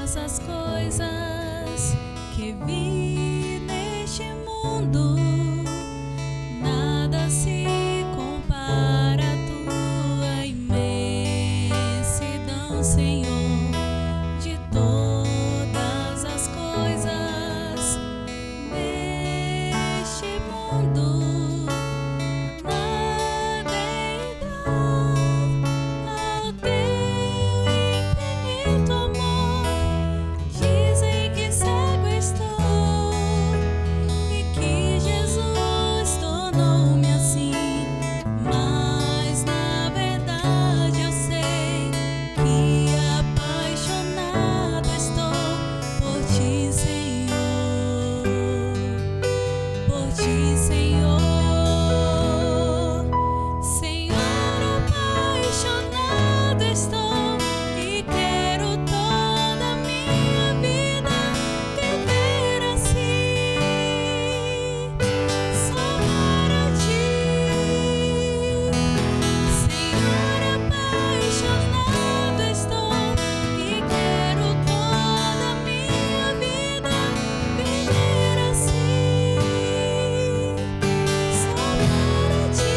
todas as coisas que vi neste mundo, nada se compara à tua imensidão, Senhor. De todas as coisas neste mundo, nada é igual ao teu infinito amor. Dizem que cego estou e que Jesus tornou-me assim, mas na verdade eu sei que apaixonado estou por ti, Senhor, por ti, Senhor. Senhor, apaixonado estou e quero toda a minha vida viver assim, só para ti. Senhor, apaixonado estou e quero toda a minha vida viver assim, só para ti.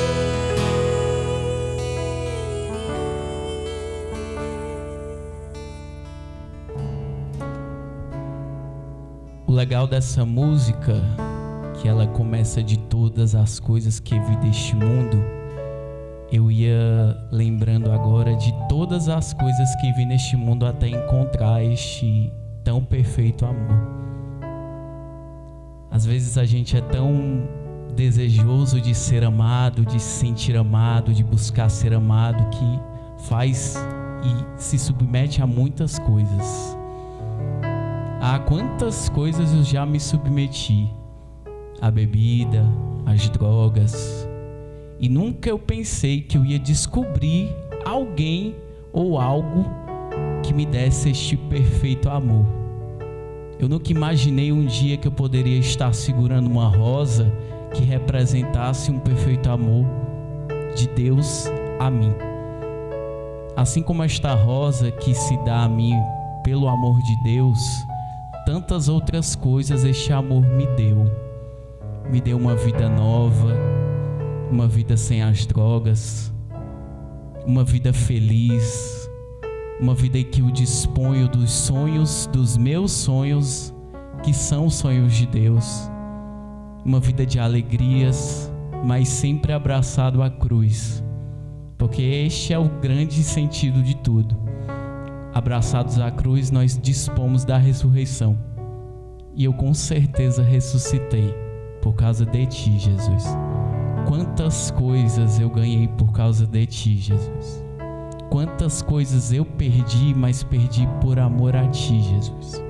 O legal dessa música, que ela começa de todas as coisas que vi deste mundo, eu ia lembrando agora de todas as coisas que vi neste mundo até encontrar este tão perfeito amor. Às vezes a gente é tão desejoso de ser amado, de se sentir amado, de buscar ser amado, que faz e se submete a muitas coisas. A quantas coisas eu já me submeti, a bebida, as drogas, e nunca eu pensei que eu ia descobrir alguém ou algo que me desse este perfeito amor. Eu nunca imaginei um dia que eu poderia estar segurando uma rosa que representasse um perfeito amor de Deus a mim. Assim como esta rosa que se dá a mim pelo amor de Deus, tantas outras coisas este amor me deu. Me deu uma vida nova, uma vida sem as drogas, uma vida feliz, uma vida em que eu disponho dos sonhos, dos meus sonhos, que são sonhos de Deus. Uma vida de alegrias, mas sempre abraçado à cruz, porque este é o grande sentido de tudo. Abraçados à cruz, nós dispomos da ressurreição. E eu com certeza ressuscitei por causa de ti, Jesus. Quantas coisas eu ganhei por causa de ti, Jesus. Quantas coisas eu perdi, mas perdi por amor a ti, Jesus.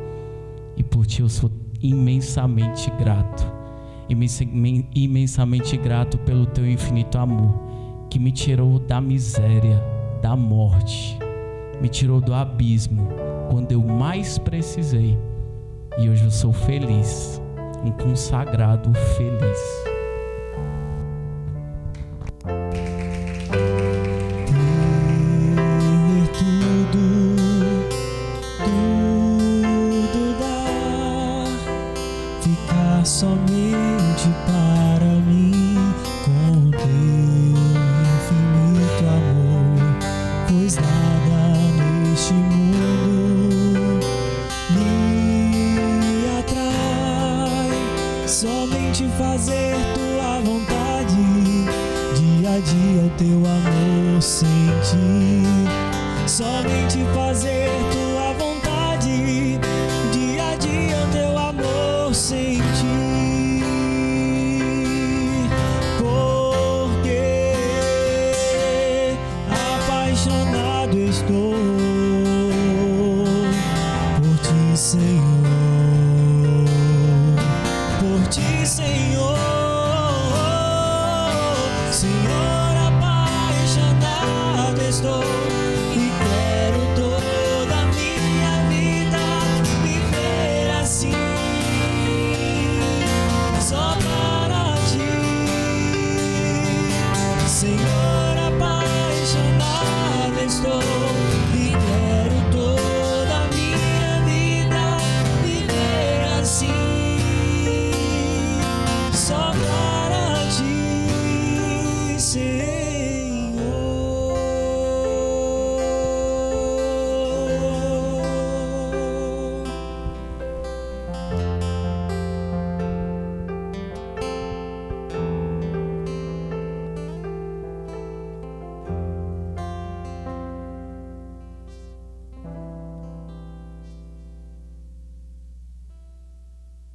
E por ti eu sou imensamente grato. Imensamente grato pelo teu infinito amor, que me tirou da miséria, da morte, me tirou do abismo quando eu mais precisei, e hoje eu sou feliz, um consagrado feliz. Tudo dá, ficar somente para mim com o teu infinito amor, pois nada neste mundo me atrai, somente fazer tua vontade, dia a dia o teu amor sentir, somente fazer tua vontade, dia a dia o teu amor sentir, porque apaixonado estou